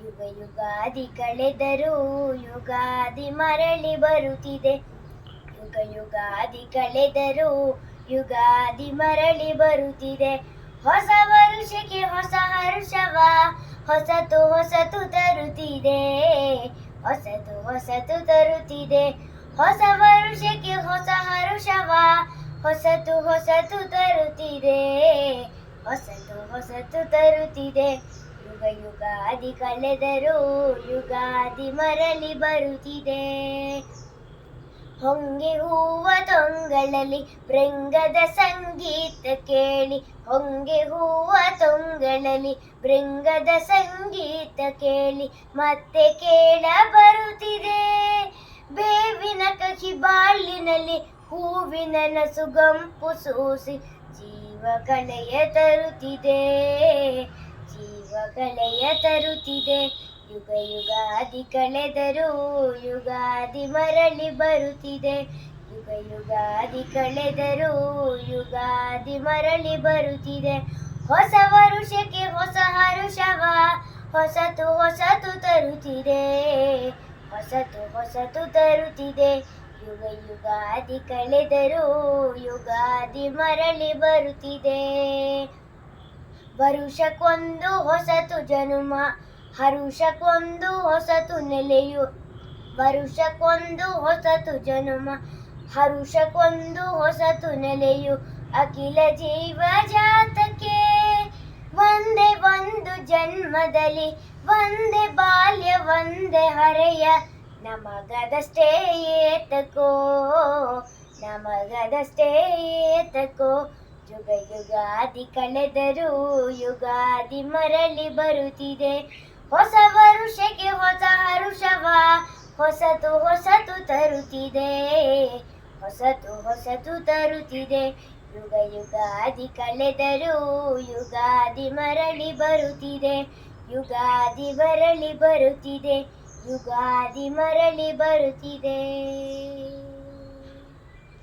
ಯುಗ ಯುಗಾದಿ ಕಳೆದರೂ ಯುಗಾದಿ ಮರಳಿ ಬರುತ್ತಿದೆ. ಯುಗ ಯುಗಾದಿ ಕಳೆದರೂ ಯುಗಾದಿ ಮರಳಿ ಬರುತ್ತಿದೆ. ಹೊಸ ವರುಷಕ್ಕೆ ಹೊಸ ಹರ್ಷವ ಹೊಸತು ಹೊಸತು ತರುತ್ತಿದೆ. ಹೊಸತು ಹೊಸತು ತರುತ್ತಿದೆ. ಹೊಸ ವರುಷಕ್ಕೆ ಹೊಸ ಹರುಷವ ಹೊಸತು ಹೊಸತು ತರುತ್ತಿದೆ. ಹೊಸತು ಹೊಸತು ತರುತ್ತಿದೆ. ಯುಗ ಯುಗಾದಿ ಕಳೆದರೂ ಯುಗಾದಿ ಮರಳಿ ಬರುತ್ತಿದೆ. ಹೊಂಗೆ ಹೂವ ತೊಂಗಳಲ್ಲಿ ಭೃಂಗದ ಸಂಗೀತ ಕೇಳಿ. ಹೊಂಗೆ ಹೂವ ತೊಂಗಳಲ್ಲಿ ಭೃಂಗದ ಸಂಗೀತ ಕೇಳಿ ಮತ್ತೆ ಕೇಳ ಬರುತ್ತಿದೆ. ಬೇವಿನ ಕಹಿ ಬಾಳಿನಲ್ಲಿ ಹೂವಿನ ನಸುಗಂಪು ಸೂಸಿ ಜೀವ ಕಳೆಯ ತರುತ್ತಿದೆ. ಜೀವ ಕಳೆಯ ತರುತ್ತಿದೆ. ಯುಗ ಯುಗಾದಿ ಕಳೆದರೂ ಯುಗಾದಿ ಮರಳಿ ಬರುತ್ತಿದೆ. ಯುಗ ಯುಗಾದಿ ಕಳೆದರೂ ಯುಗಾದಿ ಮರಳಿ ಬರುತ್ತಿದೆ. ಹೊಸ ವರುಷಕ್ಕೆ ಹೊಸ ಹರುಷವ ಹೊಸತು ಹೊಸತು ತರುತ್ತಿದೆ. ಹೊಸತು ಹೊಸತು ತರುತ್ತಿದೆ. ಯುಗ ಯುಗಾದಿ ಕಳೆದರೂ ಯುಗಾದಿ ಮರಳಿ ಬರುತ್ತಿದೆ. ವರುಷಕ್ಕೊಂದು ಹೊಸತು ಜನುಮ ಹರುಷಕ್ಕೊಂದು ಹೊಸತು ನೆಲೆಯು. ವರುಷಕ್ಕೊಂದು ಹೊಸತು ಜನುಮ ಹರುಷಕ್ಕೊಂದು ಹೊಸತು ನೆಲೆಯು. ಅಖಿಲ ಜೀವ ಜಾತಕ್ಕೆ ಒಂದೇ ಒಂದು ಜನ್ಮದಲ್ಲಿ ಒಂದೇ ಬಾಲ್ಯ ಒಂದೇ ಹರೆಯ. ನಮಗದಷ್ಟೇ ಏತಕೋ ನಮಗದಷ್ಟೇ ಏತಕೋ. ಯುಗ ಯುಗಾದಿ ಕಳೆದರೂ ಯುಗಾದಿ ಮರಳಿ ಬರುತ್ತಿದೆ. ಹೊಸ ವರುಷಕ್ಕೆ ಹೊಸ ಹರುಷವ ಹೊಸತು ಹೊಸತು ತರುತ್ತಿದೆ. ಹೊಸತು ಹೊಸತು ತರುತ್ತಿದೆ. ಯುಗ ಯುಗಾದಿ ಕಳೆದರೂ ಯುಗಾದಿ ಮರಳಿ ಬರುತ್ತಿದೆ. ಯುಗಾದಿ ಮರಳಿ ಬರುತ್ತಿದೆ. ಯುಗಾದಿ ಮರಳಿ ಬರುತ್ತಿದೆ.